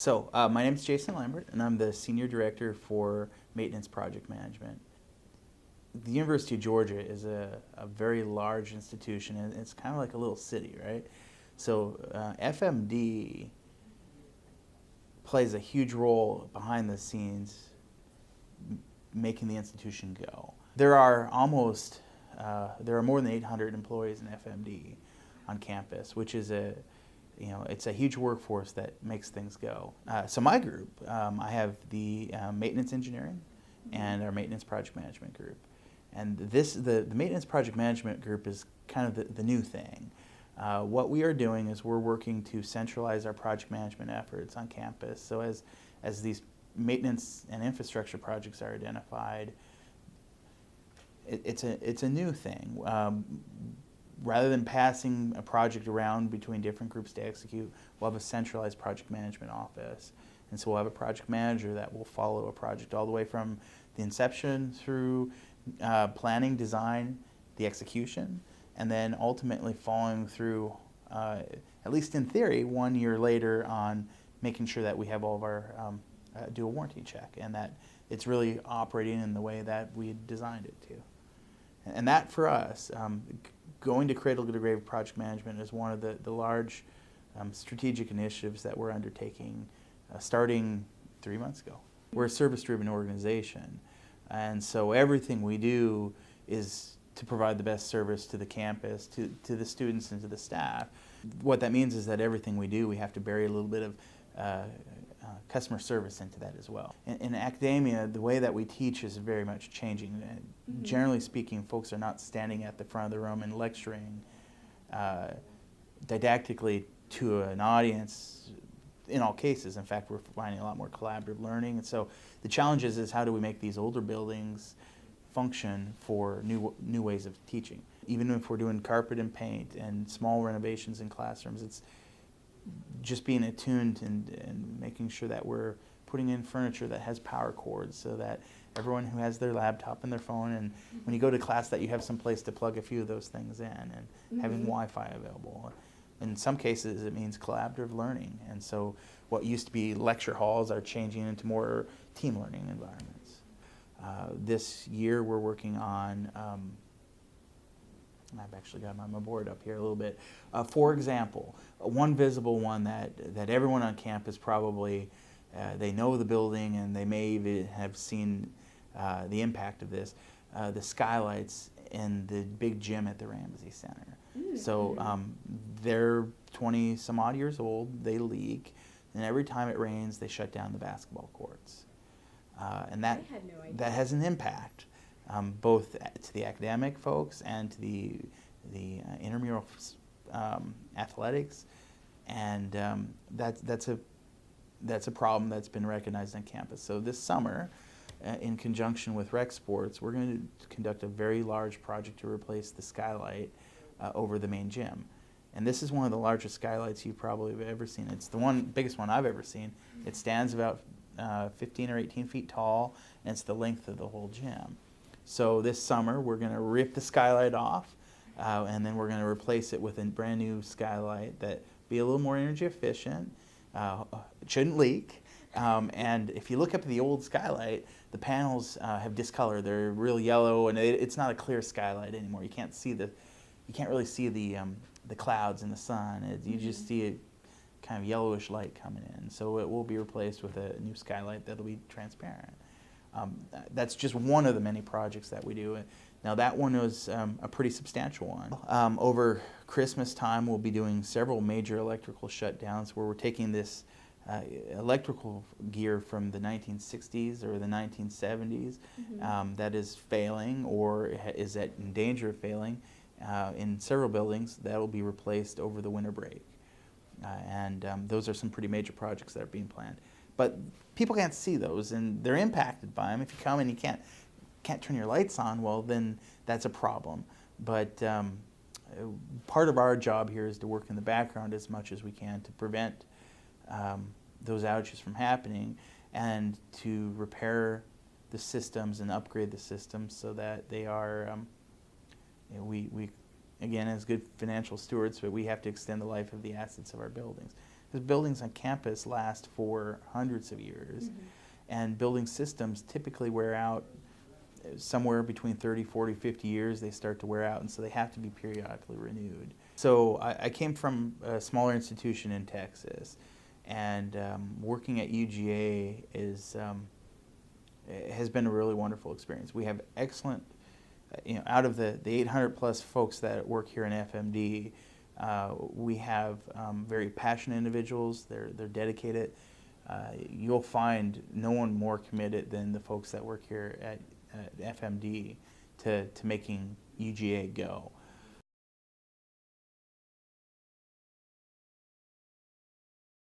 My name is Jason Lambert, and I'm the Senior Director for Maintenance Project Management. The University of Georgia is a very large institution, and it's kind of like a little city, right? So FMD plays a huge role behind the scenes making the institution go. There are more than 800 employees in FMD on campus, which is it's a huge workforce that makes things go. So my group, I have the maintenance engineering and our maintenance project management group. And the maintenance project management group is kind of the new thing. What we are doing is we're working to centralize our project management efforts on campus. So as these maintenance and infrastructure projects are identified, it's a new thing. Rather than passing a project around between different groups to execute, we'll have a centralized project management office. And so we'll have a project manager that will follow a project all the way from the inception through planning, design, the execution, and then ultimately following through, at least in theory, 1 year later on making sure that we have all of our do a warranty check and that it's really operating in the way that we designed it to. And that for us, going to cradle to grave project management is one of the large strategic initiatives that we're undertaking starting 3 months ago. We're a service-driven organization, and so everything we do is to provide the best service to the campus, to the students, and to the staff. What that means is that everything we do, we have to bury a little bit of customer service into that as well. In academia, the way that we teach is very much changing. Mm-hmm. Generally speaking, folks are not standing at the front of the room and lecturing didactically to an audience in all cases. In fact, we're finding a lot more collaborative learning. And so the challenge is how do we make these older buildings function for new ways of teaching? Even if we're doing carpet and paint and small renovations in classrooms, it's just being attuned and making sure that we're putting in furniture that has power cords so that everyone who has their laptop and their phone, and when you go to class, that you have some place to plug a few of those things in, and having Wi-Fi available. In some cases, it means collaborative learning, and so what used to be lecture halls are changing into more team learning environments. This year, we're working on I've actually got my board up here a little bit. For example, one visible one that everyone on campus probably, they know the building and they may even have seen the impact of this, the skylights in the big gym at the Ramsey Center. Mm-hmm. So they're 20 some odd years old, they leak, and every time it rains they shut down the basketball courts. And that has an impact. Both to the academic folks and to the intramural athletics, and that's a problem that's been recognized on campus. So this summer, in conjunction with Rec Sports, we're going to conduct a very large project to replace the skylight over the main gym. And this is one of the largest skylights you probably have ever seen. It's the biggest one I've ever seen. It stands about 15 or 18 feet tall, and it's the length of the whole gym. So this summer, we're going to rip the skylight off, and then we're going to replace it with a brand new skylight that be a little more energy efficient. It shouldn't leak. And if you look up at the old skylight, the panels have discolored. They're real yellow, and it's not a clear skylight anymore. You can't really see the clouds in the sun. You just see a kind of yellowish light coming in. So it will be replaced with a new skylight that'll be transparent. That's just one of the many projects that we do. Now that one was a pretty substantial one. Over Christmas time, we'll be doing several major electrical shutdowns where we're taking this electrical gear from the 1960s or the 1970s that is failing or is in danger of failing in several buildings. That will be replaced over the winter break. And those are some pretty major projects that are being planned. But people can't see those, and they're impacted by them. If you come and you can't turn your lights on, well, then that's a problem. But part of our job here is to work in the background as much as we can to prevent those outages from happening and to repair the systems and upgrade the systems so that they are, we again, as good financial stewards, but we have to extend the life of the assets of our buildings. because buildings on campus last for hundreds of years, and building systems typically wear out somewhere between 30, 40, 50 years. They start to wear out, and so they have to be periodically renewed. So I came from a smaller institution in Texas, and working at UGA has been a really wonderful experience. We have excellent, out of the 800 plus folks that work here in FMD, we have very passionate individuals. They're dedicated. You'll find no one more committed than the folks that work here at FMD to making UGA go.